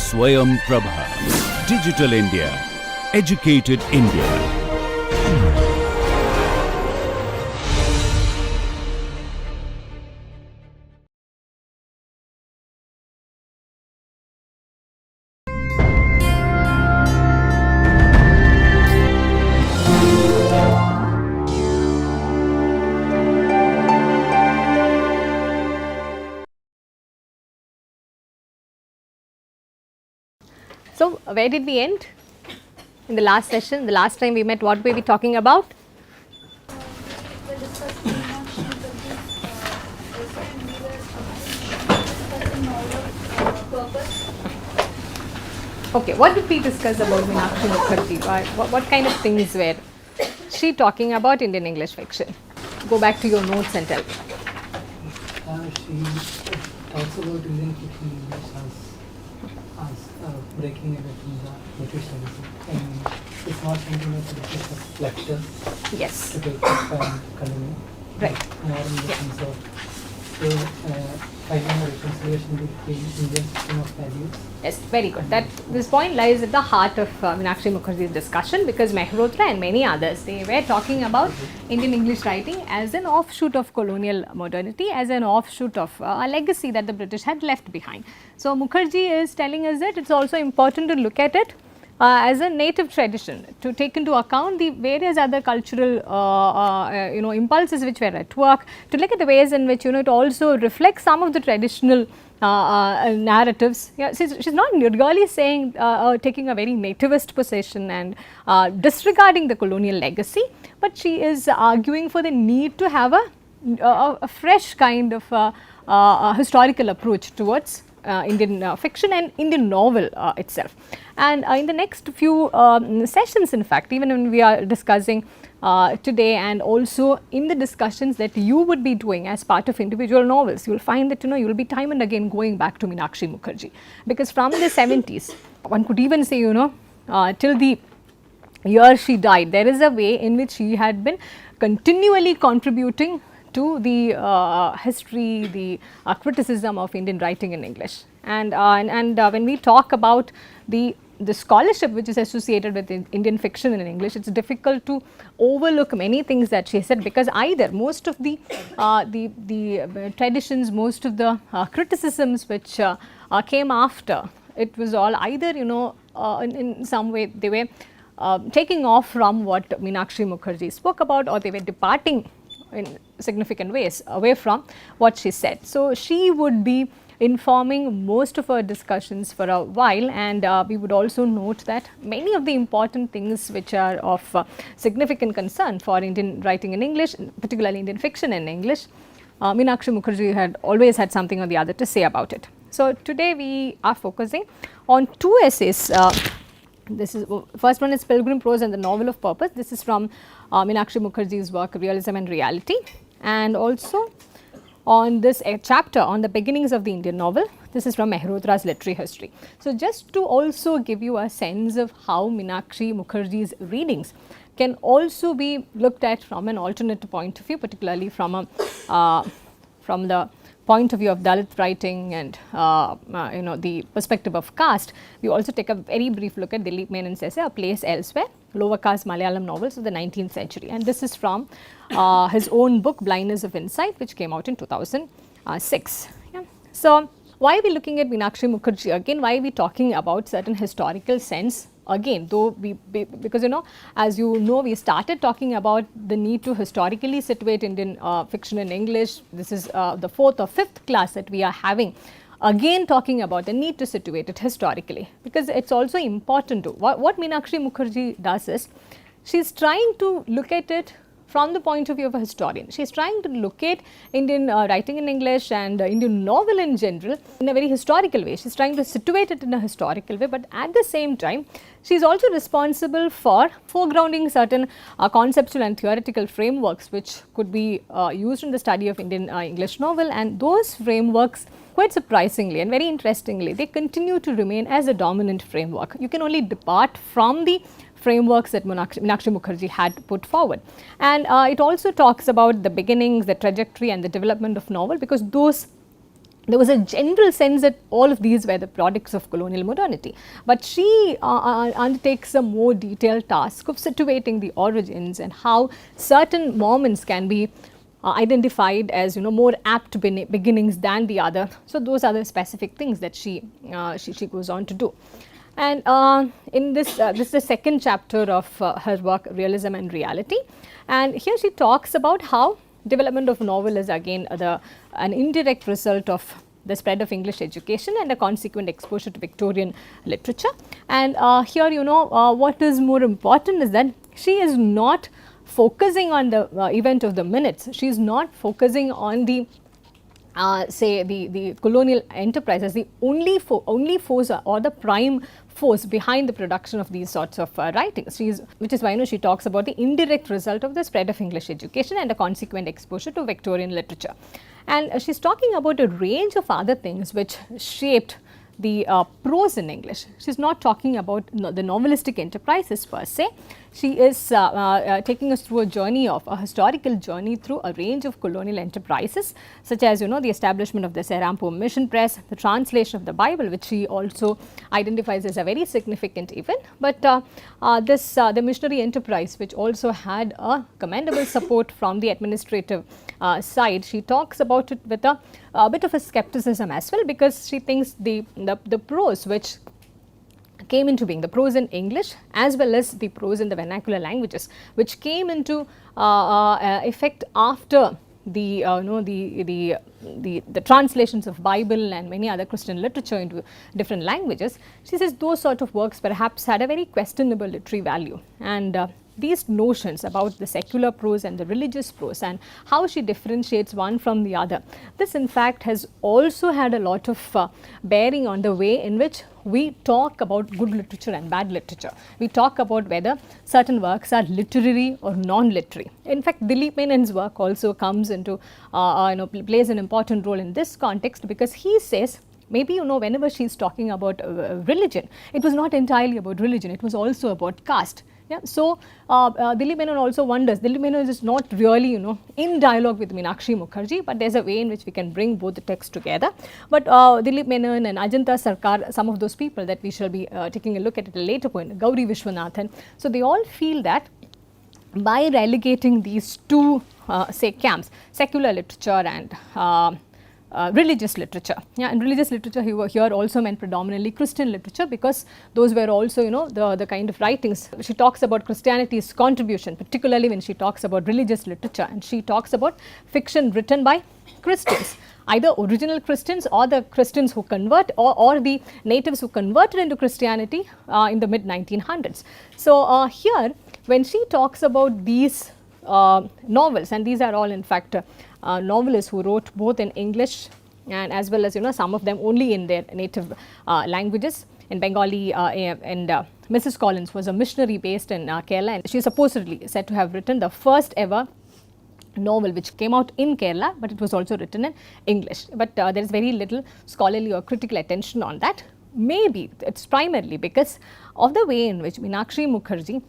Swayam Prabha. Digital India. Educated India. So, where did we end in the last session? The last time we met, what were we talking about? Okay, what did we discuss about Meenakshi Mukherjee? What kind of things were she talking about Indian English fiction? Go back to your notes and tell me. She talks about Indian fiction in English as breaking away from the British legacy. And it's not something that the British has left us Yes. to take up and continue. Right. More in the sense of finding a reconciliation between Indian system of values. Yes, very good. This point lies at the heart of Meenakshi Mukherjee's discussion, because Mehrotra and many others, they were talking about Indian English writing as an offshoot of colonial modernity, as an offshoot of a legacy that the British had left behind. So, Mukherjee is telling us that it is also important to look at it as a native tradition, to take into account the various other cultural impulses which were at work, to look at the ways in which it also reflects some of the traditional narratives. Yeah, she's not really saying taking a very nativist position and disregarding the colonial legacy, but she is arguing for the need to have a fresh kind of historical approach towards Indian fiction and Indian novel itself. And in the next few sessions, in fact, even when we are discussing today, and also in the discussions that you would be doing as part of individual novels, you will find that you will be time and again going back to Meenakshi Mukherjee, because from the 70s, one could even say till the year she died, there is a way in which she had been continually contributing to the history, the criticism of Indian writing in English. And when we talk about the scholarship which is associated with Indian fiction in English, it is difficult to overlook many things that she said, because either most of the traditions, most of the criticisms which came after, it was all either in some way they were taking off from what Meenakshi Mukherjee spoke about, or they were departing in significant ways away from what she said. So, she would be informing most of our discussions for a while, and we would also note that many of the important things which are of significant concern for Indian writing in English, particularly Indian fiction in English, Meenakshi Mukherjee had always had something or the other to say about it. So, today we are focusing on two essays. This is first one is Pilgrim Prose and the Novel of Purpose. This is from Meenakshi Mukherjee's work Realism and Reality, and also on this chapter on the beginnings of the Indian novel. This is from Mehrotra's Literary History. So, just to also give you a sense of how Meenakshi Mukherjee's readings can also be looked at from an alternate point of view, particularly from the point of view of Dalit writing and the perspective of caste. We also take a very brief look at Dilip Menon's essay A Place Elsewhere, lower caste Malayalam novels of the 19th century, and this is from his own book Blindness of Insight, which came out in 2006. Yeah. So, why are we looking at Meenakshi Mukherjee again? Why are we talking about certain historical sense again, though because as you know, we started talking about the need to historically situate Indian fiction in English. This is the fourth or fifth class that we are having, again talking about the need to situate it historically, because it is also important to what Meenakshi Mukherjee does is, she is trying to look at it from the point of view of a historian. She is trying to locate Indian writing in English and Indian novel in general in a very historical way. She is trying to situate it in a historical way, but at the same time, she is also responsible for foregrounding certain conceptual and theoretical frameworks which could be used in the study of Indian English novel, and those frameworks, quite surprisingly and very interestingly, they continue to remain as a dominant framework. You can only depart from the frameworks that Meenakshi Mukherjee had put forward. And it also talks about the beginnings, the trajectory and the development of novel, because those there was a general sense that all of these were the products of colonial modernity. But she undertakes a more detailed task of situating the origins and how certain moments can be identified as more apt beginnings than the other. So those are the specific things that she goes on to do. And in this this is the second chapter of her work, Realism and Reality, and here she talks about how development of novel is again an indirect result of the spread of English education and a consequent exposure to Victorian literature. And here what is more important is that she is not focusing on the event of the minutes. She is not focusing on the say the colonial enterprise as the only force or the prime force behind the production of these sorts of writings. Which is why she talks about the indirect result of the spread of English education and a consequent exposure to Victorian literature. And she is talking about a range of other things which shaped the prose in English. She is not talking about the novelistic enterprises per se. She is taking us through a historical journey through a range of colonial enterprises, such as the establishment of the Serampore Mission Press, the translation of the Bible, which she also identifies as a very significant event. But the missionary enterprise, which also had a commendable support from the administrative side, she talks about it with a bit of a skepticism as well, because she thinks the prose which came into being, the prose in English as well as the prose in the vernacular languages, which came into effect after the translations of Bible and many other Christian literature into different languages. She says those sort of works perhaps had a very questionable literary value, and these notions about the secular prose and the religious prose and how she differentiates one from the other, this in fact has also had a lot of bearing on the way in which we talk about good literature and bad literature. We talk about whether certain works are literary or non-literary. In fact, Dilip Menon's work also comes into plays an important role in this context, because he says maybe whenever she is talking about religion, it was not entirely about religion, it was also about caste. Yeah. So, Dilip Menon also wonders, Dilip Menon is not really in dialogue with Meenakshi Mukherjee, but there is a way in which we can bring both the texts together. But Dilip Menon and Ajanta Sarkar, some of those people that we shall be taking a look at a later point, Gauri Vishwanathan, so they all feel that by relegating these two say camps, secular literature and religious literature. Yeah, and religious literature here also meant predominantly Christian literature, because those were also the kind of writings. She talks about Christianity's contribution, particularly when she talks about religious literature, and she talks about fiction written by Christians, either original Christians or the Christians who convert, or the natives who converted into Christianity in the mid 1900s. So here when she talks about these novels, and these are all in fact novelists who wrote both in English and as well as some of them only in their native languages. In Bengali, and Mrs. Collins was a missionary based in Kerala, and she is supposedly said to have written the first ever novel which came out in Kerala, but it was also written in English. But there is very little scholarly or critical attention on that. Maybe it's primarily because of the way in which Meenakshi Mukherjee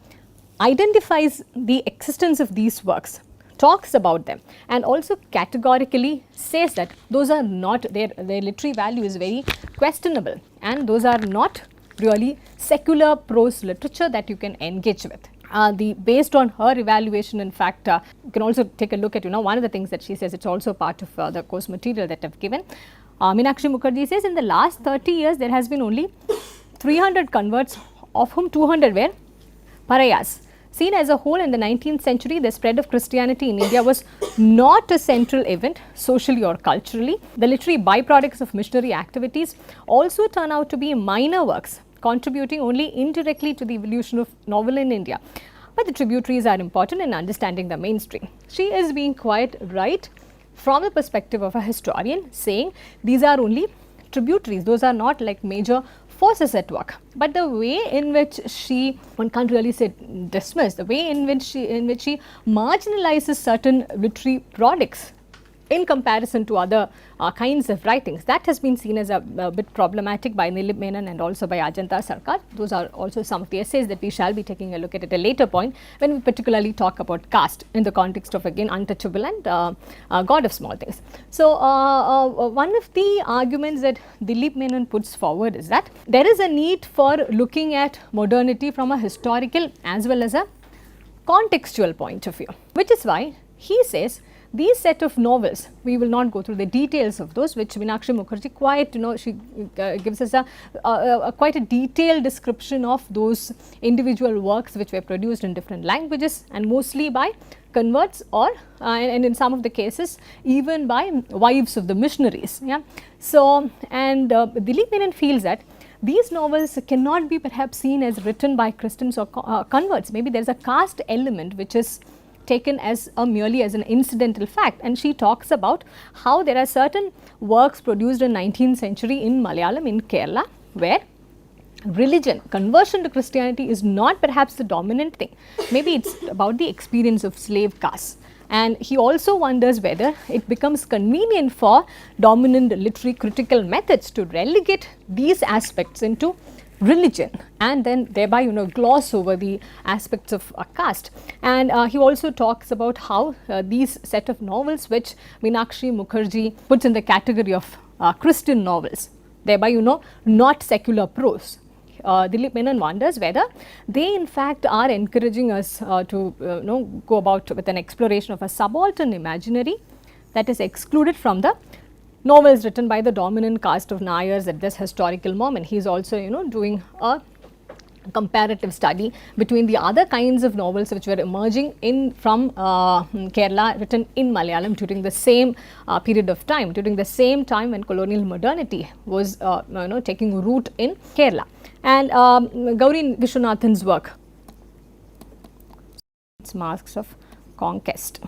identifies the existence of these works, talks about them, and also categorically says that those are not, their literary value is very questionable, and those are not really secular prose literature that you can engage with. Based on her evaluation, in fact, you can also take a look at one of the things that she says. It's also part of the course material that I've given. Meenakshi Mukherjee says in the last 30 years there has been only 300 converts, of whom 200 were Parayas. Seen as a whole in the 19th century, the spread of Christianity in India was not a central event socially or culturally. The literary byproducts of missionary activities also turn out to be minor works, contributing only indirectly to the evolution of novel in India. But the tributaries are important in understanding the mainstream. She is being quite right from the perspective of a historian, saying these are only tributaries, those are not like major forces at work. But the way in which one can't really say dismiss, the way in which she marginalizes certain literary products in comparison to other kinds of writings. That has been seen as a bit problematic by Dilip Menon and also by Ajanta Sarkar. Those are also some of the essays that we shall be taking a look at a later point, when we particularly talk about caste in the context of, again, untouchable and God of small things. So, one of the arguments that Dilip Menon puts forward is that there is a need for looking at modernity from a historical as well as a contextual point of view, which is why he says these set of novels, we will not go through the details of those, which Meenakshi Mukherjee quite, she gives us a quite a detailed description of those individual works which were produced in different languages and mostly by converts or and in some of the cases even by wives of the missionaries. Yeah. So, and Dilip Menon feels that these novels cannot be perhaps seen as written by Christians or converts. Maybe there is a caste element which is taken as merely as an incidental fact, and she talks about how there are certain works produced in 19th century in Malayalam, in Kerala, where religion, conversion to Christianity is not perhaps the dominant thing. Maybe it's about the experience of slave caste. And he also wonders whether it becomes convenient for dominant literary critical methods to relegate these aspects into religion and then thereby gloss over the aspects of caste. And he also talks about how these set of novels which Meenakshi Mukherjee puts in the category of Christian novels, thereby not secular prose. Dilip Menon wonders whether they in fact are encouraging us to go about with an exploration of a subaltern imaginary that is excluded from the novels written by the dominant caste of Nayars at this historical moment. He is also doing a comparative study between the other kinds of novels which were emerging from Kerala, written in Malayalam during the same period of time, during the same time when colonial modernity was taking root in Kerala. And Gauri Vishwanathan's work, its Masks of Conquest,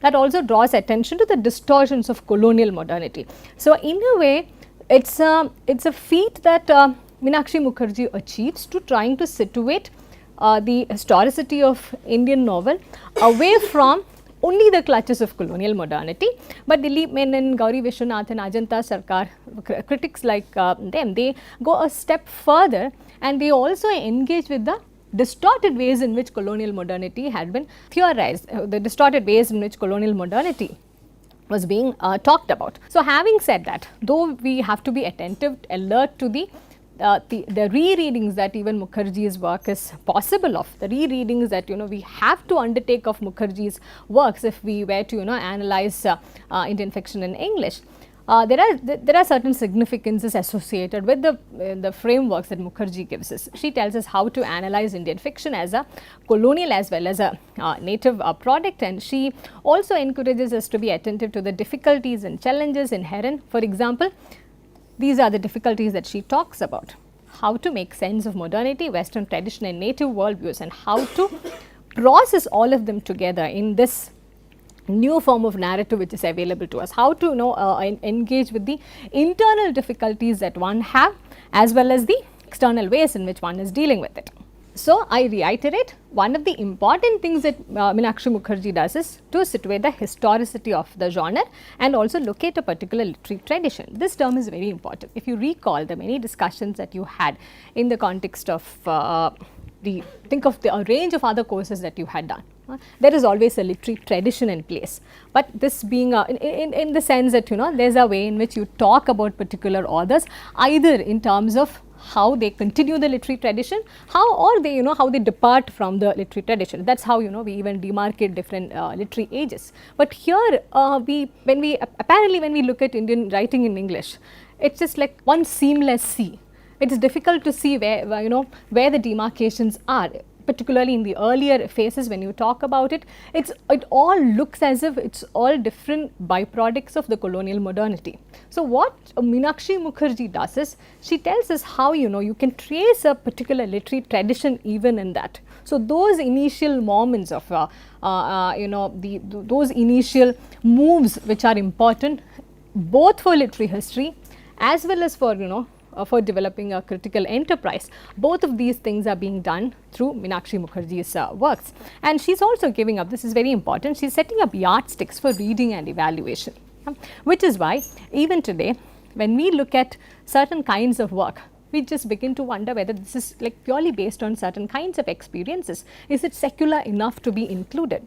that also draws attention to the distortions of colonial modernity. So, in a way, it's a feat that Meenakshi Mukherjee achieves to trying to situate the historicity of Indian novel away from only the clutches of colonial modernity. But Dilip Menon, Gauri Vishwanathan, Ajanta Sarkar, critics like them, they go a step further and they also engage with the distorted ways in which colonial modernity had been theorized, the distorted ways in which colonial modernity was being talked about. So, having said that, though we have to be attentive, alert to the rereadings that even Mukherjee's work is possible of, the rereadings that we have to undertake of Mukherjee's works if we were to analyze Indian fiction in English. There are certain significances associated with the frameworks that Mukherjee gives us. She tells us how to analyze Indian fiction as a colonial as well as a native product, and she also encourages us to be attentive to the difficulties and challenges inherent. For example, these are the difficulties that she talks about: how to make sense of modernity, Western tradition and native worldviews, and how to process all of them together in this new form of narrative which is available to us, how to engage with the internal difficulties that one have as well as the external ways in which one is dealing with it. So, I reiterate, one of the important things that Meenakshi Mukherjee does is to situate the historicity of the genre and also locate a particular literary tradition. This term is very important. If you recall the many discussions that you had in the context of think of a range of other courses that you had done. There is always a literary tradition in place, but this being in the sense that there is a way in which you talk about particular authors, either in terms of how they continue the literary tradition, how they depart from the literary tradition. That's how we even demarcate different literary ages. But here when we look at Indian writing in English, it's just like one seamless sea. It is difficult to see where the demarcations are, particularly in the earlier phases when you talk about it. It all looks as if it's all different byproducts of the colonial modernity. So, what Meenakshi Mukherjee does is, she tells us how you can trace a particular literary tradition even in that. So, those initial moments of those initial moves which are important both for literary history as well as for for developing a critical enterprise. Both of these things are being done through Meenakshi Mukherjee's works. And she is also giving up, this is very important, she is setting up yardsticks for reading and evaluation, which is why even today when we look at certain kinds of work, we just begin to wonder whether this is like purely based on certain kinds of experiences. Is it secular enough to be included?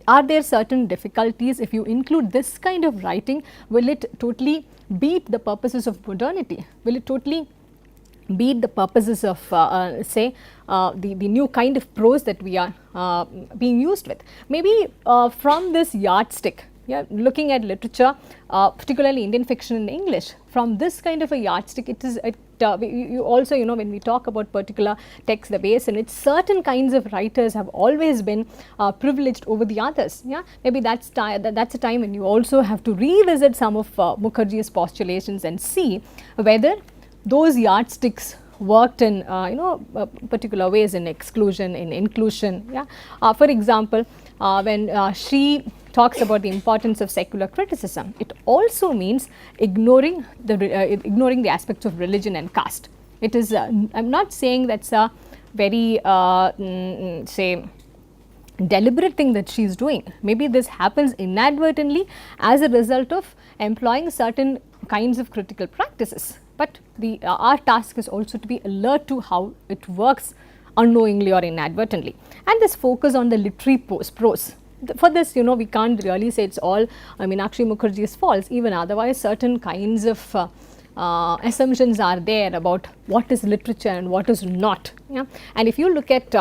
Are there certain difficulties if you include this kind of writing? Will it totally beat the purposes of modernity? Will it totally beat the purposes of say the new kind of prose that we are being used with? Maybe from this yardstick, looking at literature, particularly Indian fiction in English, from this kind of a yardstick, you also, when we talk about particular texts, the base in it, certain kinds of writers have always been privileged over the others. Maybe that's a time when you also have to revisit some of Mukherjee's postulations and see whether those yardsticks worked in particular ways in exclusion, in inclusion. For example, when she talks about the importance of secular criticism, it also means ignoring the aspects of religion and caste. It is I'm not saying that's a very say deliberate thing that she is doing. Maybe this happens inadvertently as a result of employing certain kinds of critical practices, but our task is also to be alert to how it works unknowingly or inadvertently. And this focus on the literary prose. For this, we can't really say it's all Meenakshi Mukherjee's faults. Even otherwise, certain kinds of assumptions are there about what is literature and what is not. And if you look at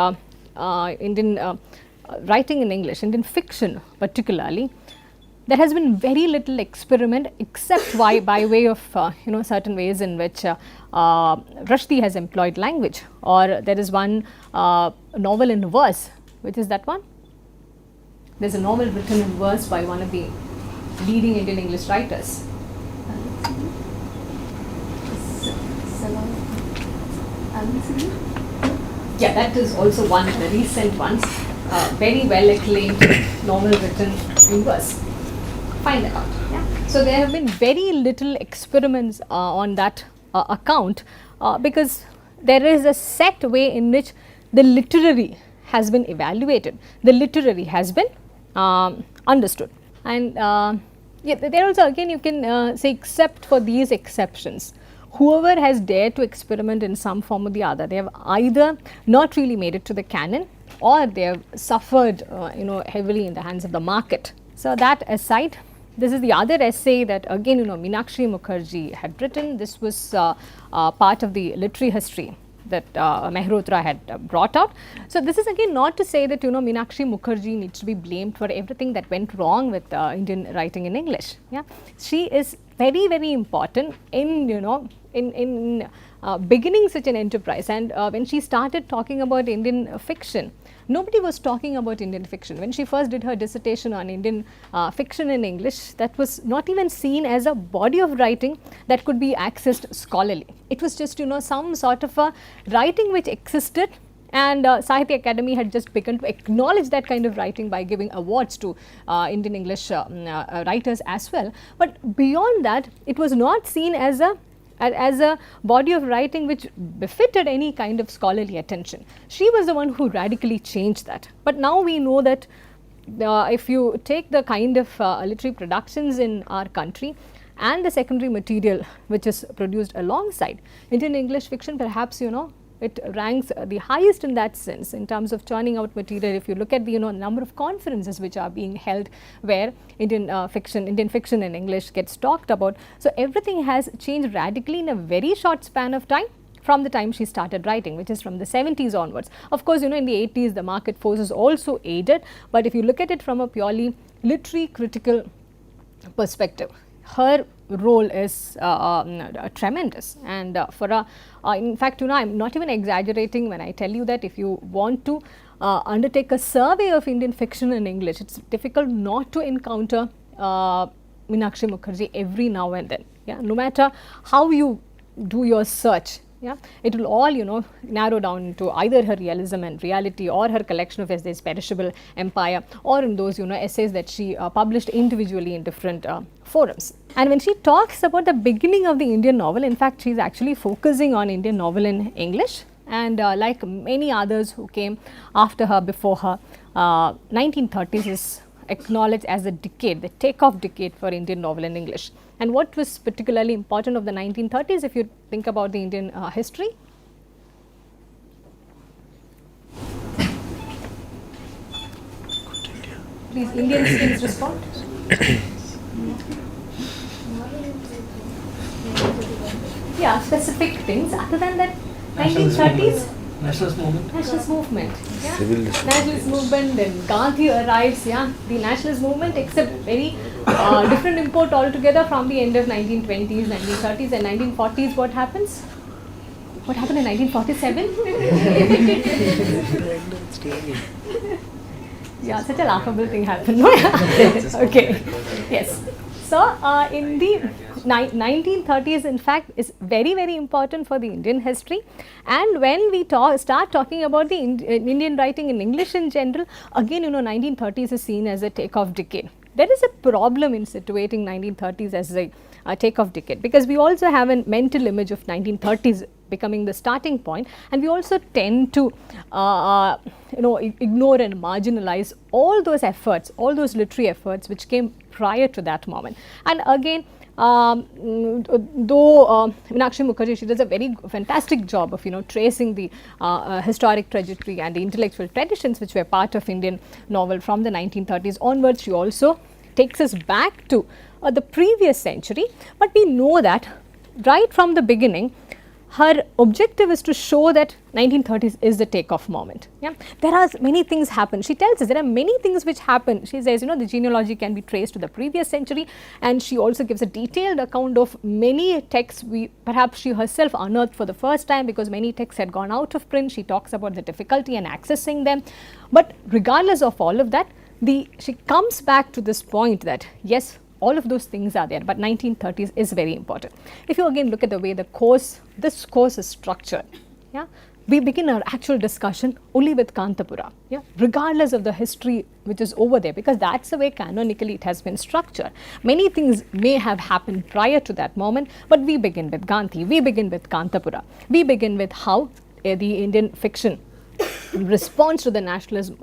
Indian writing in English, Indian fiction particularly, there has been very little experiment except by way of certain ways in which Rushdie has employed language, or there is one novel in verse. Which is that one? There is a novel written in verse by one of the leading Indian English writers. Yeah, that is also one of the recent ones, very well acclaimed novel written in verse. Find that out. So there have been very little experiments on that account because there is a set way in which the literary has been evaluated, the literary has been understood. And there also again you can say, except for these exceptions, whoever has dared to experiment in some form or the other, they have either not really made it to the canon, or they have suffered heavily in the hands of the market. So that aside, this is the other essay that again Meenakshi Mukherjee had written. This was part of the literary history that Mehrotra had brought out. So this is again not to say that Meenakshi Mukherjee needs to be blamed for everything that went wrong with Indian writing in English. She is very, very important in beginning such an enterprise. And when she started talking about Indian fiction, nobody was talking about Indian fiction. When she first did her dissertation on Indian fiction in English, that was not even seen as a body of writing that could be accessed scholarly. It was just some sort of a writing which existed, and Sahitya Academy had just begun to acknowledge that kind of writing by giving awards to Indian English writers as well. But beyond that, it was not seen as a body of writing which befitted any kind of scholarly attention. She was the one who radically changed that. But now we know that if you take the kind of literary productions in our country and the secondary material which is produced alongside, Indian English fiction perhaps it ranks the highest in that sense in terms of churning out material. If you look at the number of conferences which are being held where Indian fiction in English gets talked about. So everything has changed radically in a very short span of time from the time she started writing, which is from the 70s onwards. Of course, in the 80s the market forces also aided, but if you look at it from a purely literary critical perspective, her role is tremendous. And in fact, I am not even exaggerating when I tell you that if you want to undertake a survey of Indian fiction in English, it's difficult not to encounter Meenakshi Mukherjee every now and then. No matter how you do your search, Yeah, it will all narrow down to either her realism and reality, or her collection of essays, Perishable Empire, or in those essays that she published individually in different forums. And when she talks about the beginning of the Indian novel, in fact she is actually focusing on Indian novel in English, and like many others who came after her, before her, 1930s is acknowledged as the decade, the takeoff decade for Indian novel in English. And what was particularly important of the 1930s, if you think about the Indian history? Please, Indian students respond. Yeah, specific things. Other than that, 1930s. Nationalist movement. Nationalist movement. Yeah. Nationalist movement, then Gandhi arrives. Yeah, the nationalist movement takes a very different import altogether from the end of 1920s, 1930s, and 1940s. What happens? What happened in 1947? Yeah, such a laughable thing happened. Okay. Yes. So, in the 1930s, in fact, is very, very important for the Indian history. And when we start talking about the Indian writing in English in general, again, 1930s is seen as a takeoff decade. There is a problem in situating 1930s as a takeoff decade, because we also have a mental image of 1930s becoming the starting point, and we also tend to ignore and marginalize all those efforts, all those literary efforts which came prior to that moment. And again, though Meenakshi Mukherjee, she does a very fantastic job of tracing the historic trajectory and the intellectual traditions which were part of Indian novel from the 1930s onwards. She also takes us back to the previous century, but we know that right from the beginning her objective is to show that 1930s is the takeoff moment. Yeah, there are many things happen. She tells us there are many things which happen. She says, the genealogy can be traced to the previous century, and she also gives a detailed account of many texts perhaps she herself unearthed for the first time, because many texts had gone out of print. She talks about the difficulty in accessing them. But regardless of all of that, she comes back to this point that yes, all of those things are there, but 1930s is very important. If you again look at the way this course is structured, yeah, we begin our actual discussion only with Kantapura, yeah, regardless of the history which is over there, because that's the way canonically it has been structured. Many things may have happened prior to that moment, but we begin with Gandhi, we begin with Kantapura, we begin with how the Indian fiction responds to the nationalism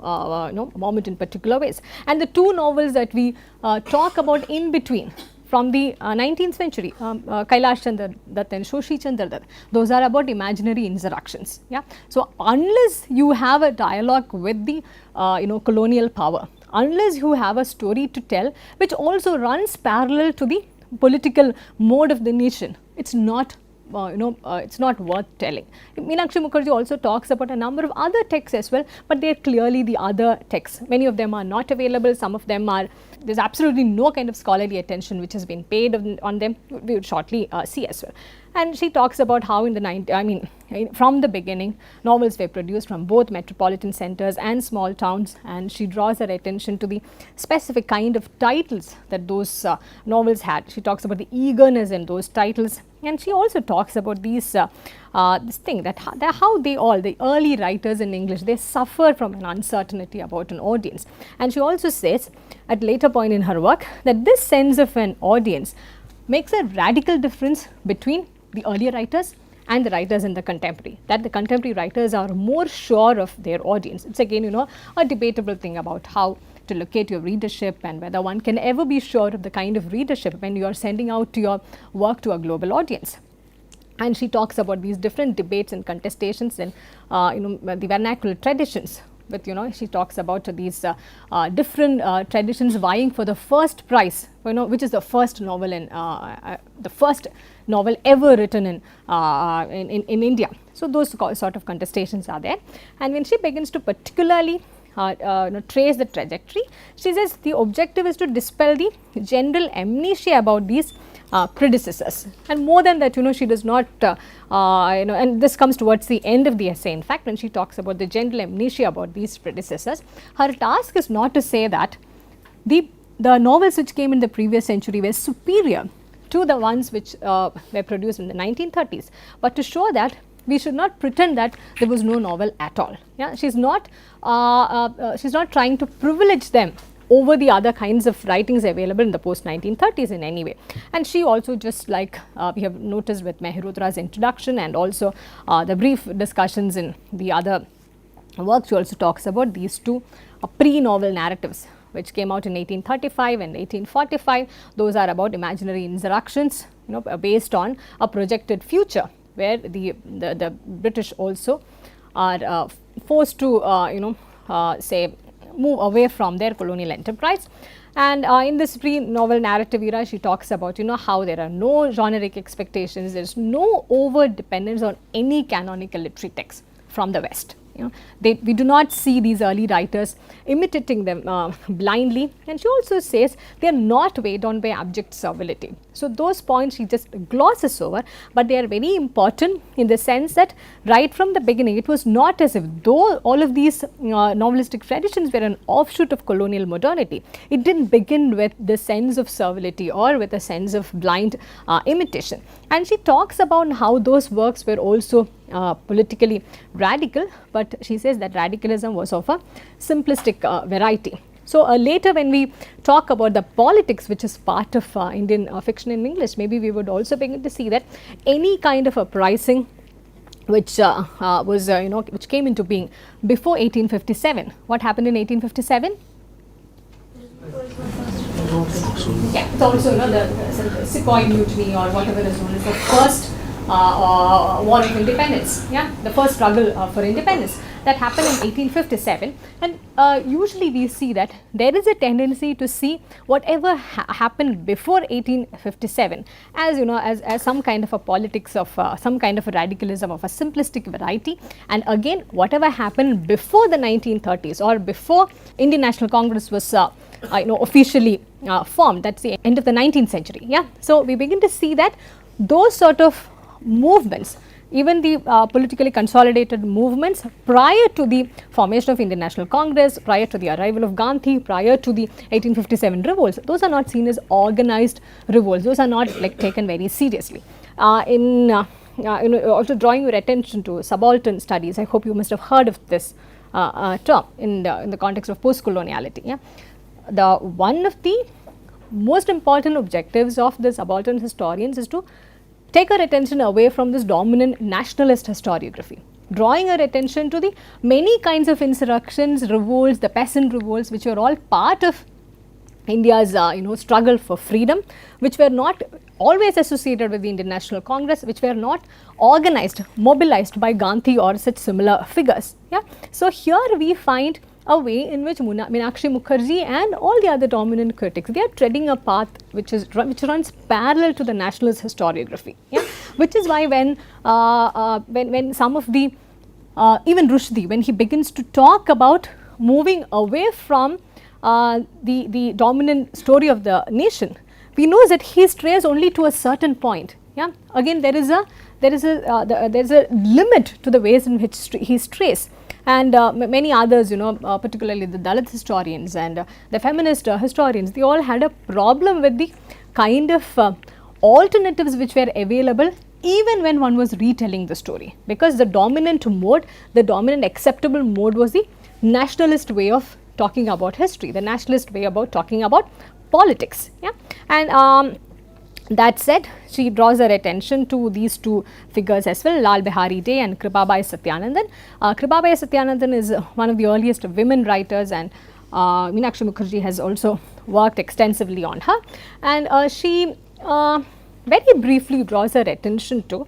moment in particular ways. And the two novels that we talk about in between from the 19th century, Kailash Chandra Dutt and Shoshi Chandra Dutt, those are about imaginary insurrections. Yeah? So, unless you have a dialogue with the colonial power, unless you have a story to tell which also runs parallel to the political mode of the nation, it's not it's not worth telling. Meenakshi Mukherjee also talks about a number of other texts as well, but they are clearly the other texts. Many of them are not available, some of them are, there is absolutely no kind of scholarly attention which has been paid on them. We would shortly see as well. And she talks about how in the from the beginning, novels were produced from both metropolitan centers and small towns, and she draws her attention to the specific kind of titles that those novels had. She talks about the eagerness in those titles, and she also talks about these this thing that how the early writers in English, they suffer from an uncertainty about an audience. And she also says at later point in her work that this sense of an audience makes a radical difference between the earlier writers and the writers in the contemporary, that the contemporary writers are more sure of their audience. It's again a debatable thing about how to locate your readership and whether one can ever be sure of the kind of readership when you are sending out your work to a global audience. And she talks about these different debates and contestations and the vernacular traditions. But she talks about these different traditions vying for the first prize, which is the first novel ever written in India. So those sort of contestations are there. And when she begins to particularly trace the trajectory, she says the objective is to dispel the general amnesia about these predecessors. And more than that, she does not, and this comes towards the end of the essay. In fact, when she talks about the general amnesia about these predecessors, her task is not to say that the novels which came in the previous century were superior to the ones which were produced in the 1930s, but to show that we should not pretend that there was no novel at all. Yeah, she's not trying to privilege them over the other kinds of writings available in the post 1930s in any way. And she also, just like we have noticed with Mehrutra's introduction and also the brief discussions in the other work, she also talks about these two pre-novel narratives which came out in 1835 and 1845. Those are about imaginary insurrections, based on a projected future where the British also are forced to say move away from their colonial enterprise. And in this pre-novel narrative era, she talks about how there are no generic expectations, there is no over dependence on any canonical literary text from the West. We do not see these early writers imitating them blindly, and she also says they are not weighed on by abject servility. So those points she just glosses over, but they are very important in the sense that right from the beginning it was not as if though all of these novelistic traditions were an offshoot of colonial modernity. It didn't begin with the sense of servility or with a sense of blind imitation. And she talks about how those works were also politically radical, but she says that radicalism was of a simplistic variety. So later when we talk about the politics which is part of Indian fiction in English, maybe we would also begin to see that any kind of uprising which was which came into being before 1857. What happened in 1857? Yeah, it's also the Sepoy Mutiny or whatever is known as the first war of independence, the first struggle for independence that happened in 1857. And usually we see that there is a tendency to see whatever happened before 1857 as as some kind of a politics of some kind of a radicalism of a simplistic variety, and again whatever happened before the 1930s or before Indian National Congress was officially formed, that's the end of the 19th century. So we begin to see that those sort of movements, even the politically consolidated movements prior to the formation of Indian National Congress, prior to the arrival of Gandhi, prior to the 1857 revolts, those are not seen as organized revolts. Those are not taken very seriously. Also drawing your attention to subaltern studies, I hope you must have heard of this term in the context of post-coloniality. One of the most important objectives of the subaltern historians is to take our attention away from this dominant nationalist historiography, drawing our attention to the many kinds of insurrections, revolts, the peasant revolts, which were all part of India's struggle for freedom, which were not always associated with the Indian National Congress, which were not organized, mobilized by Gandhi or such similar figures. So here we find a way in which Meenakshi Mukherjee and all the other dominant critics, they are treading a path which runs parallel to the nationalist historiography. Which is why when some of the even Rushdie, when he begins to talk about moving away from the dominant story of the nation, we know that he strays only to a certain point. Again there is a limit to the ways in which he strays. And many others, particularly the Dalit historians and the feminist historians, they all had a problem with the kind of alternatives which were available even when one was retelling the story, because the dominant mode, the dominant acceptable mode was the nationalist way of talking about history, the nationalist way about talking about politics. And that said, she draws her attention to these two figures as well, Lal Bihari Dey and Kripabai Satyanandan. Kripabai Satyanandan is one of the earliest women writers, and Meenakshi Mukherjee has also worked extensively on her. And she very briefly draws her attention to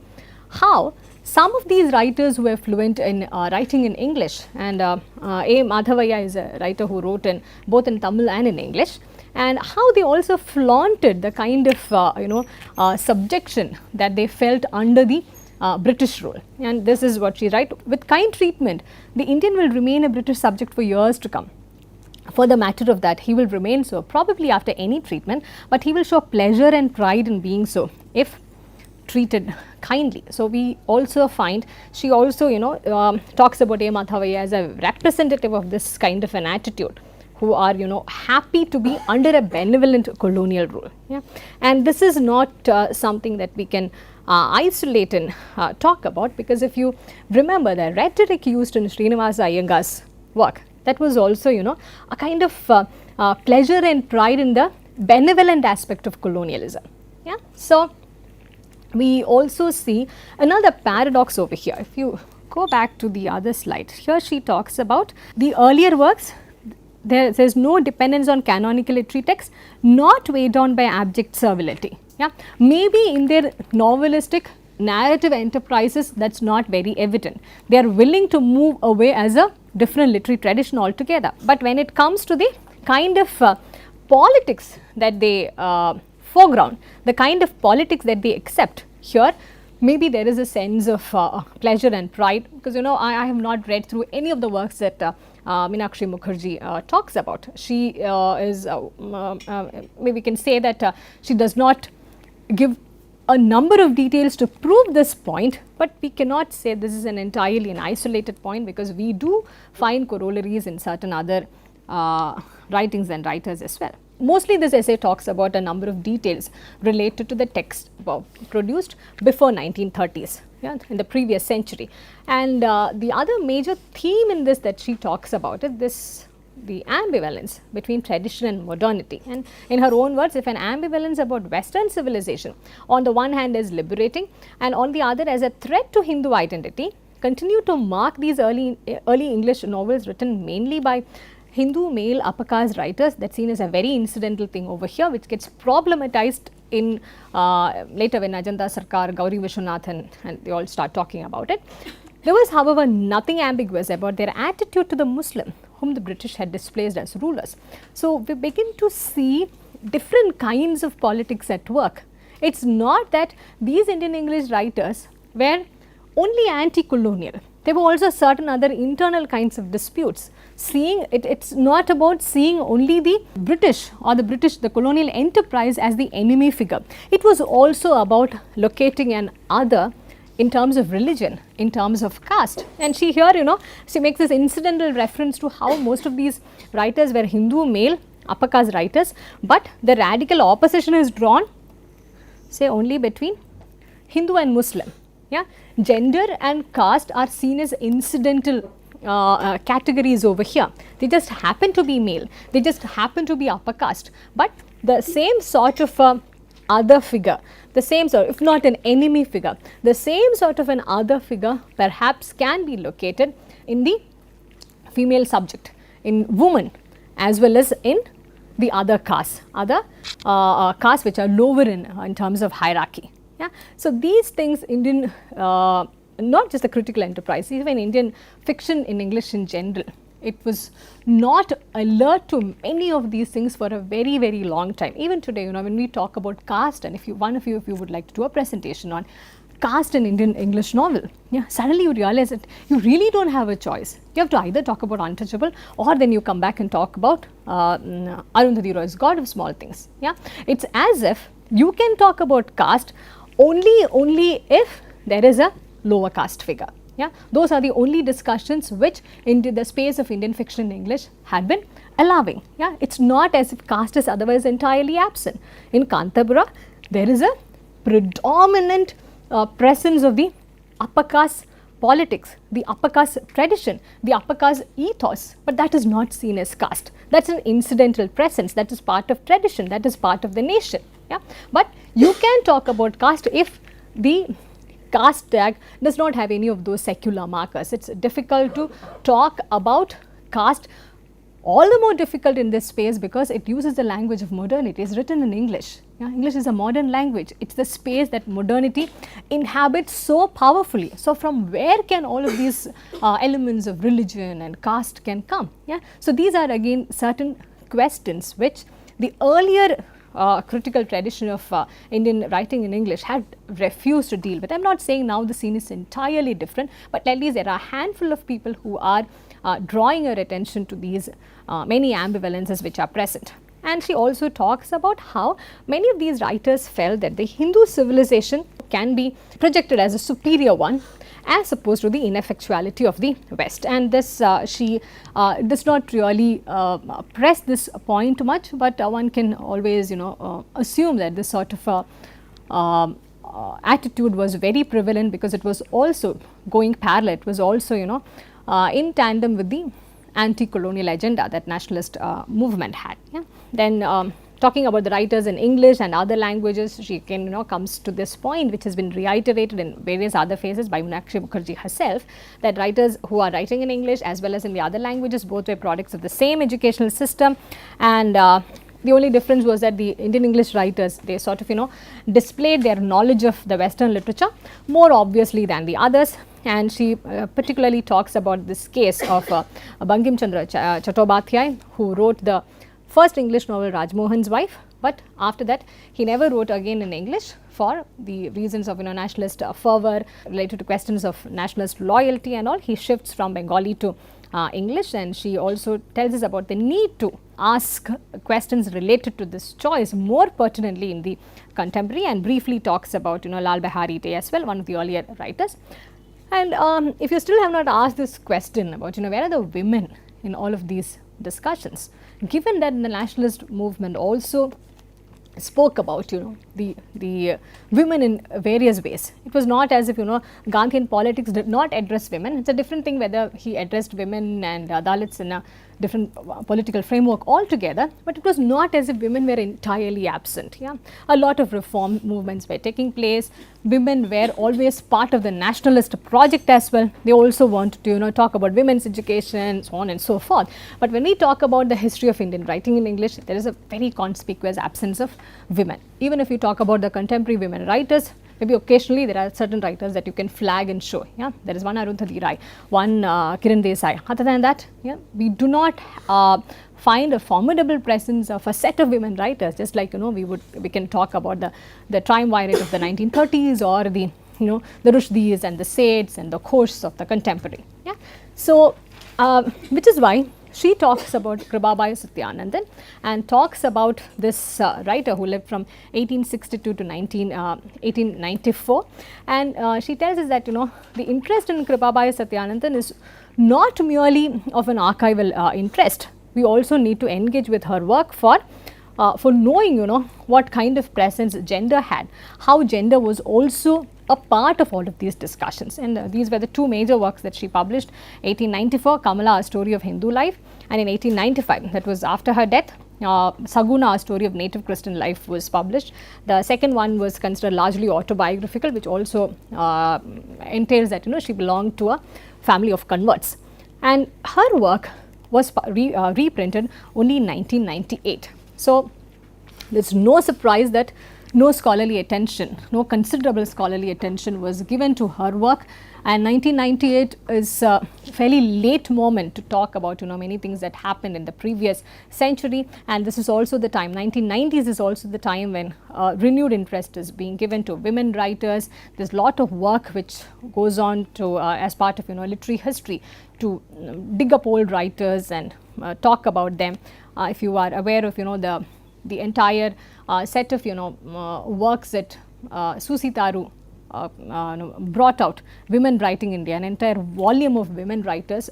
how some of these writers who were fluent in writing in English, and A. Madhavaya is a writer who wrote both in Tamil and in English, and how they also flaunted the kind of subjection that they felt under the British rule. And this is what she writes: with kind treatment, the Indian will remain a British subject for years to come. For the matter of that, he will remain so probably after any treatment, but he will show pleasure and pride in being so if treated kindly. So we also find she also talks about A. Madhavaya as a representative of this kind of an attitude, who are happy to be under a benevolent colonial rule. And this is not something that we can isolate and talk about, because if you remember the rhetoric used in Srinivasa Iyengar's work, that was also a kind of pleasure and pride in the benevolent aspect of colonialism. Yeah. So, we also see another paradox over here. If you go back to the other slide, here she talks about the earlier works. There is no dependence on canonical literary texts, not weighed down by abject servility. Yeah, maybe in their novelistic narrative enterprises that's not very evident. They are willing to move away as a different literary tradition altogether. But when it comes to the kind of politics that they foreground, the kind of politics that they accept here, maybe there is a sense of pleasure and pride, because I have not read through any of the works that Meenakshi Mukherjee talks about. She is maybe we can say that she does not give a number of details to prove this point, but we cannot say this is an entirely an isolated point, because we do find corollaries in certain other writings and writers as well. Mostly this essay talks about a number of details related to the text produced before 1930s, yeah, in the previous century. And the other major theme in this that she talks about is the ambivalence between tradition and modernity. And in her own words, if an ambivalence about Western civilization on the one hand is liberating and on the other as a threat to Hindu identity, continue to mark these early English novels written mainly by Hindu male upper caste writers, that's seen as a very incidental thing over here, which gets problematized in later when Ajanta Sarkar, Gauri Vishwanathan and they all start talking about it. There was, however, nothing ambiguous about their attitude to the Muslim whom the British had displaced as rulers. So, we begin to see different kinds of politics at work. It is not that these Indian English writers were only anti-colonial. There were also certain other internal kinds of disputes. Seeing it's not about seeing only the British or the colonial enterprise as the enemy figure. It was also about locating an other in terms of religion, in terms of caste. And she here, she makes this incidental reference to how most of these writers were Hindu male upper caste writers, but the radical opposition is drawn, say, only between Hindu and Muslim. Yeah, gender and caste are seen as incidental categories over here. They just happen to be male, they just happen to be upper caste, but the same sort of other figure, the same sort, if not an enemy figure, the same sort of an other figure perhaps can be located in the female subject, in woman, as well as in the other castes, other castes which are lower in terms of hierarchy. Yeah. So, these things Indian, not just the critical enterprise, even Indian fiction in English in general, it was not alert to many of these things for a very, very long time. Even today, when we talk about caste, and if you would like to do a presentation on caste in Indian English novel, yeah, suddenly you realize that you really don't have a choice. You have to either talk about Untouchable, or then you come back and talk about Arundhati Roy's God of Small Things. Yeah, it's as if you can talk about caste only if there is a lower caste figure. Yeah, those are the only discussions which in the space of Indian fiction in English had been allowing. Yeah, it's not as if caste is otherwise entirely absent. In Kantapura, there is a predominant presence of the upper caste politics, the upper caste tradition, the upper caste ethos, but that is not seen as caste. That's an incidental presence, that is part of tradition, that is part of the nation. Yeah, but you can talk about caste if the caste tag does not have any of those secular markers. It's difficult to talk about caste, all the more difficult in this space because it uses the language of modernity. It's written in English. Yeah? English is a modern language. It's the space that modernity inhabits so powerfully. So, from where can all of these elements of religion and caste can come? Yeah? So, these are again certain questions which the earlier critical tradition of Indian writing in English had refused to deal with. I am not saying now the scene is entirely different, but at least there are a handful of people who are drawing our attention to these many ambivalences which are present. And she also talks about how many of these writers felt that the Hindu civilization can be projected as a superior one as opposed to the ineffectuality of the West. And this she does not really press this point much, but one can always assume that this sort of attitude was very prevalent because it was also going parallel, it was also in tandem with the anti-colonial agenda that nationalist movement had. Yeah. Then talking about the writers in English and other languages, she again comes to this point which has been reiterated in various other phases by Meenakshi Mukherjee herself, that writers who are writing in English as well as in the other languages, both were products of the same educational system, and the only difference was that the Indian English writers, they sort of displayed their knowledge of the Western literature more obviously than the others. And she particularly talks about this case of Bankim Chandra Chattopadhyay, who wrote the first English novel Rajmohan's Wife, but after that he never wrote again in English for the reasons of nationalist fervor related to questions of nationalist loyalty and all. He shifts from Bengali to English, and she also tells us about the need to ask questions related to this choice more pertinently in the contemporary, and briefly talks about Lal Behari Day as well, one of the earlier writers. And if you still have not asked this question about where are the women in all of these discussions, given that the nationalist movement also spoke about the women in various ways. It was not as if Gandhian politics did not address women. It's a different thing whether he addressed women and Dalits in a different political framework altogether, but it was not as if women were entirely absent. Yeah, a lot of reform movements were taking place. Women were always part of the nationalist project as well. They also wanted to talk about women's education, so on and so forth. But when we talk about the history of Indian writing in English, there is a very conspicuous absence of women. Even if you talk about the contemporary women writers, maybe occasionally there are certain writers that you can flag and show. Yeah, there is one Arundhati Rai, one Kiran Desai. Other than that, yeah, we do not find a formidable presence of a set of women writers. Just like we can talk about the triumvirate of the 1930s, or the the Rushdis and the Seths and the Ghoshs of the contemporary. Yeah, so which is why she talks about Kribabai Satyanandan and talks about this writer who lived from 1862 to 1894, and she tells us that the interest in Kribabai Satyanandan is not merely of an archival interest. We also need to engage with her work for knowing what kind of presence gender had, how gender was also a part of all of these discussions. And these were the two major works that she published. 1894, Kamala, A Story of Hindu Life, and in 1895, that was after her death, Saguna, A Story of Native Christian Life was published. The second one was considered largely autobiographical, which also entails that she belonged to a family of converts. And her work was reprinted only in 1998. So there's no surprise that no scholarly attention, no considerable scholarly attention was given to her work, and 1998 is a fairly late moment to talk about many things that happened in the previous century. And this is also the time, 1990s is also the time when renewed interest is being given to women writers. There's a lot of work which goes on to as part of literary history to dig up old writers and talk about them. If you are aware of the entire set of works that Susi Taru brought out, women writing India, an entire volume of women writers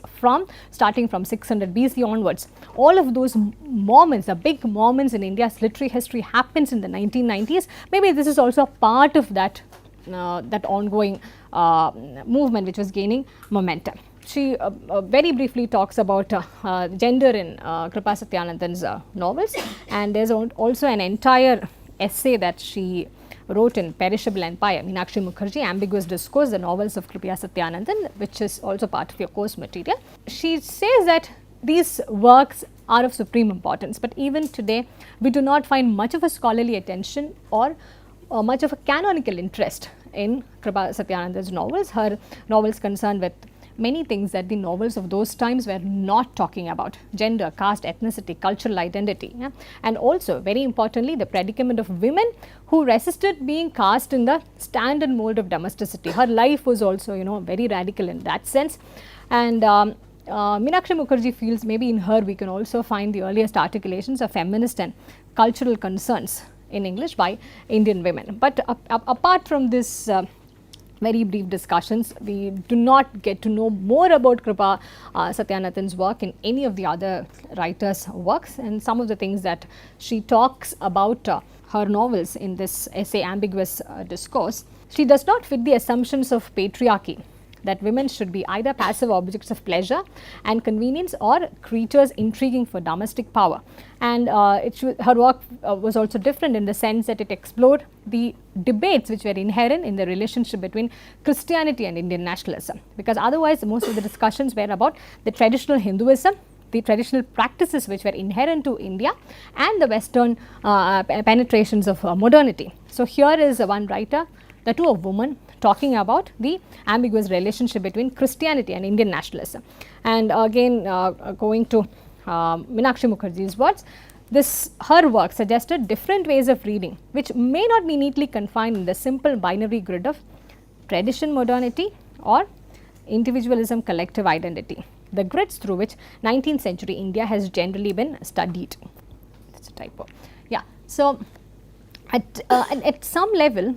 starting from 600 BC onwards. All of those moments, the big moments in India's literary history happens in the 1990s. Maybe this is also a part of that ongoing movement which was gaining momentum. She very briefly talks about gender in Kripa Satyanandan's novels, and there's also an entire essay that she wrote in Perishable Empire, Meenakshi Mukherjee, Ambiguous Discourse, the novels of Kripa Satyanandan, which is also part of your course material. She says that these works are of supreme importance, but even today we do not find much of a scholarly attention or much of a canonical interest in Kripa Satyanandan's novels. Her novels concerned with many things that the novels of those times were not talking about: gender, caste, ethnicity, cultural identity, yeah? And also very importantly the predicament of women who resisted being cast in the standard mold of domesticity. Her life was also very radical in that sense. And Meenakshi Mukherjee feels maybe in her we can also find the earliest articulations of feminist and cultural concerns in English by Indian women. But apart from this very brief discussions. We do not get to know more about Kripa Satyanathan's work in any of the other writers' works, and some of the things that she talks about her novels in this essay Ambiguous Discourse. She does not fit the assumptions of patriarchy, that women should be either passive objects of pleasure and convenience or creatures intriguing for domestic power. And her work was also different in the sense that it explored the debates which were inherent in the relationship between Christianity and Indian nationalism, because otherwise most of the discussions were about the traditional Hinduism, the traditional practices which were inherent to India, and the Western penetrations of modernity. So here is one writer, the two of women, talking about the ambiguous relationship between Christianity and Indian nationalism. And again, going to Meenakshi Mukherjee's words, her work suggested different ways of reading, which may not be neatly confined in the simple binary grid of tradition modernity or individualism collective identity, the grids through which 19th century India has generally been studied. That's a typo. Yeah. So at some level,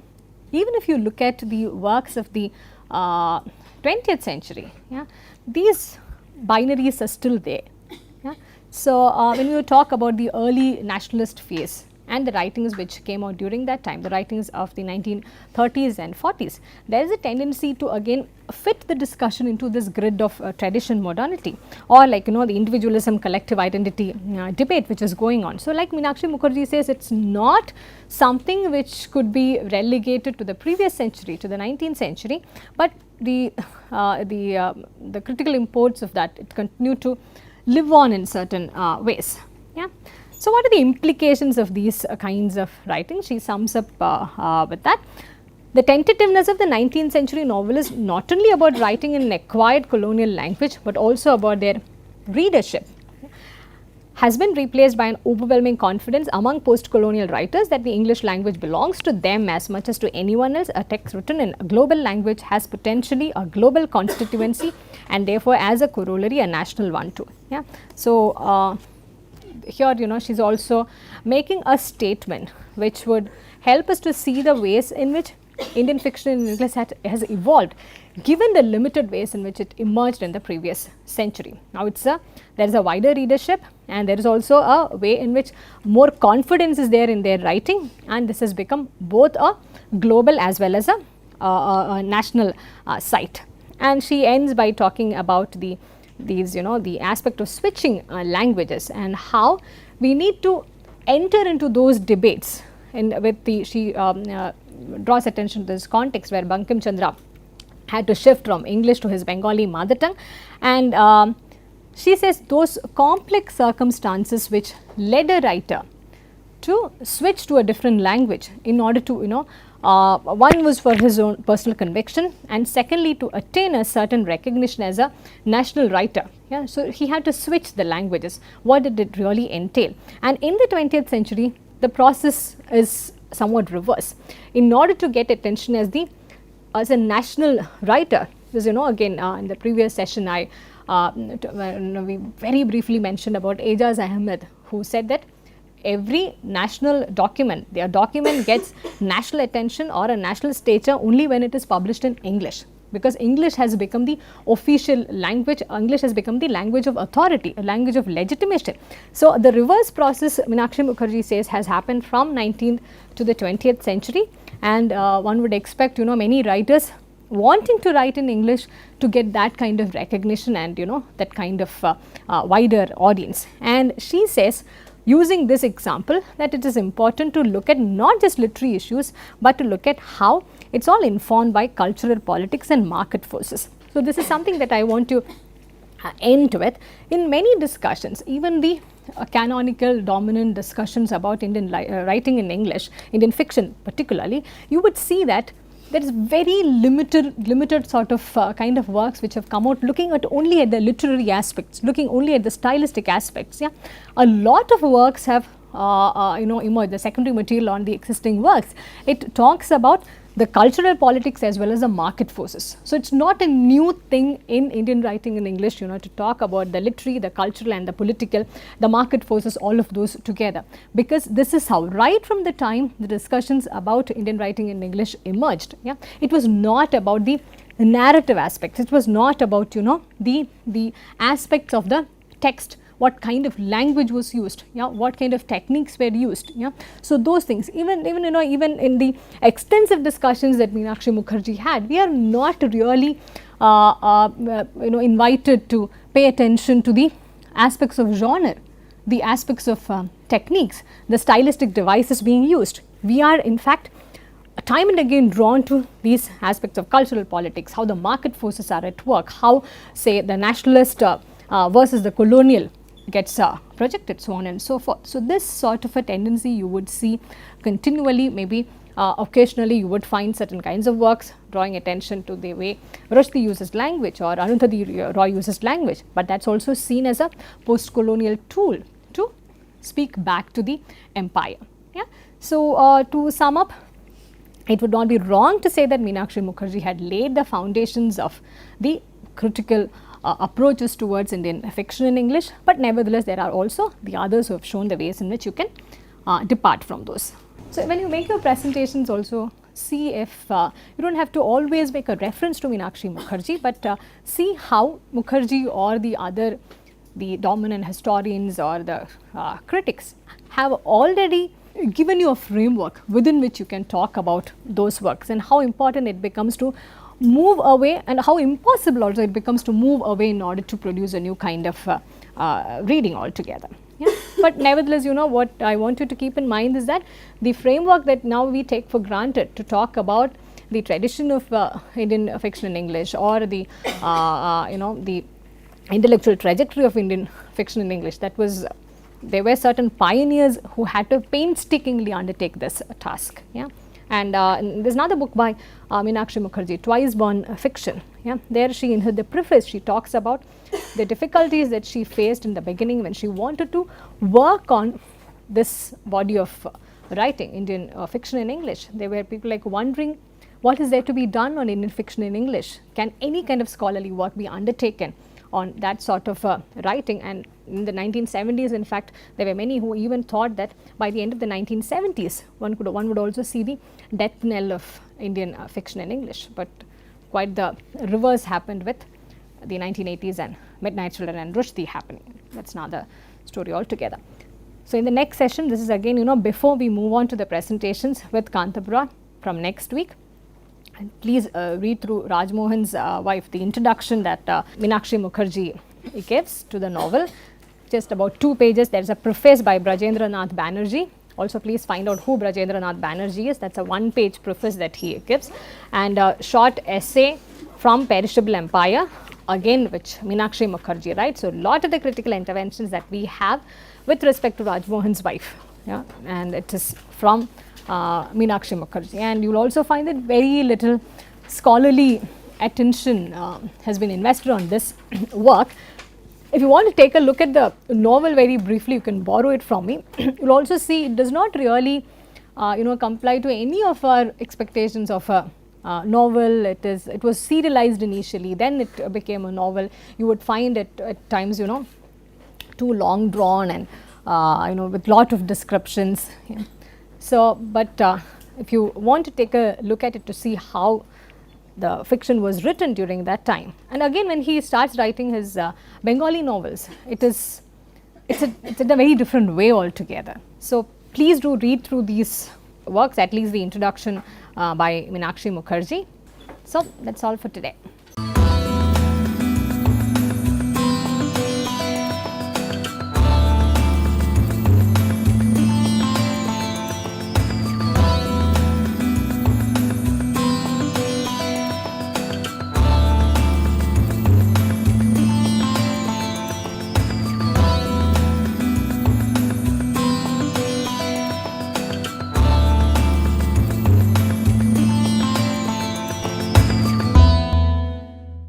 even if you look at the works of the 20th century, yeah, these binaries are still there. Yeah. So when you talk about the early nationalist phase and the writings which came out during that time, the writings of the 1930s and 40s, there is a tendency to again fit the discussion into this grid of tradition modernity, or like the individualism collective identity debate which is going on. So like Meenakshi Mukherjee says, it's not something which could be relegated to the previous century, to the 19th century, but the critical imports of that, it continued to live on in certain ways. Yeah. So what are the implications of these kinds of writing? She sums up with that. The tentativeness of the 19th century novel is not only about writing in an acquired colonial language, but also about their readership. Has been replaced by an overwhelming confidence among post-colonial writers that the English language belongs to them as much as to anyone else. A text written in a global language has potentially a global constituency, and therefore as a corollary a national one too. Yeah. So here she's also making a statement which would help us to see the ways in which Indian fiction in English has evolved, given the limited ways in which it emerged in the previous century. Now there is a wider readership, and there is also a way in which more confidence is there in their writing, and this has become both a global as well as a national site. And she ends by talking about the aspect of switching languages and how we need to enter into those debates. She draws attention to this context where Bankim Chandra had to shift from English to his Bengali mother tongue, and she says those complex circumstances which led a writer to switch to a different language in order to one was for his own personal conviction, and secondly to attain a certain recognition as a national writer. Yeah, so he had to switch the languages. What did it really entail? And in the 20th century, the process is somewhat reverse. In order to get attention as a national writer, because again in the previous session we very briefly mentioned about Ejaz Ahmed, who said that every national document, their document gets national attention or a national stature only when it is published in English, because English has become the official language. English has become the language of authority, a language of legitimacy. So the reverse process, Meenakshi Mukherjee says, has happened from 19th to the 20th century, and one would expect many writers wanting to write in English to get that kind of recognition and that kind of wider audience. And she says, using this example, that it is important to look at not just literary issues, but to look at how it's all informed by cultural politics and market forces. So this is something that I want to end with. In many discussions, even the canonical dominant discussions about Indian writing in English, Indian fiction particularly, you would see that there is very limited sort of kind of works which have come out looking at only at the literary aspects, looking only at the stylistic aspects. Yeah, a lot of works have emerged, the secondary material on the existing works. It talks about the cultural politics as well as the market forces. So, it is not a new thing in Indian writing in English, to talk about the literary, the cultural and the political, the market forces, all of those together, because this is how right from the time the discussions about Indian writing in English emerged. It was not about the narrative aspects, it was not about the aspects of the text, what kind of language was used, what kind of techniques were used. So, those things, even in the extensive discussions that Meenakshi Mukherjee had, we are not really invited to pay attention to the aspects of genre, the aspects of techniques, the stylistic devices being used. We are in fact time and again drawn to these aspects of cultural politics, how the market forces are at work, how say the nationalist versus the colonial gets projected, so on and so forth. So, this sort of a tendency you would see continually, maybe occasionally you would find certain kinds of works drawing attention to the way Rushdie uses language or Arundhati Roy uses language, but that is also seen as a post-colonial tool to speak back to the empire. So, to sum up, it would not be wrong to say that Meenakshi Mukherjee had laid the foundations of the critical approaches towards Indian fiction in English, but nevertheless there are also the others who have shown the ways in which you can depart from those. So, when you make your presentations also see if you do not have to always make a reference to Meenakshi Mukherjee, but see how Mukherjee or the dominant historians or the critics have already given you a framework within which you can talk about those works, and how important it becomes to move away, and how impossible also it becomes to move away in order to produce a new kind of reading altogether. But nevertheless, what I want you to keep in mind is that the framework that now we take for granted to talk about the tradition of Indian fiction in English, or the the intellectual trajectory of Indian fiction in English, that was, there were certain pioneers who had to painstakingly undertake this task. And there is another book by Meenakshi Mukherjee, Twice Born Fiction. There she, in the preface, she talks about the difficulties that she faced in the beginning when she wanted to work on this body of writing, Indian fiction in English. There were people like wondering, what is there to be done on Indian fiction in English? Can any kind of scholarly work be undertaken on that sort of writing? And in the 1970s, in fact, there were many who even thought that by the end of the 1970s, one would also see the death knell of Indian fiction in English. But quite the reverse happened with the 1980s and Midnight Children and Rushdie happening. That is another story altogether. So, in the next session, this is again before we move on to the presentations with Kantapura from next week. And please read through Rajmohan's wife, the introduction that Meenakshi Mukherjee gives to the novel. Just about 2 pages. There is a preface by Brajendranath Banerjee. Also, please find out who Brajendranath Banerjee is. That is a 1-page preface that he gives, and a short essay from Perishable Empire, again which Meenakshi Mukherjee writes. So, lot of the critical interventions that we have with respect to Rajmohan's wife, and it is from Meenakshi Mukherjee, and you will also find that very little scholarly attention has been invested on this work. If you want to take a look at the novel very briefly, you can borrow it from me. You will also see it does not really comply to any of our expectations of a novel. It was serialized initially, then it became a novel. You would find it at times too long drawn and with lot of descriptions. So, but if you want to take a look at it to see how the fiction was written during that time, and again when he starts writing his Bengali novels, it's in a very different way altogether. So, please do read through these works, at least the introduction by Meenakshi Mukherjee. So, that is all for today.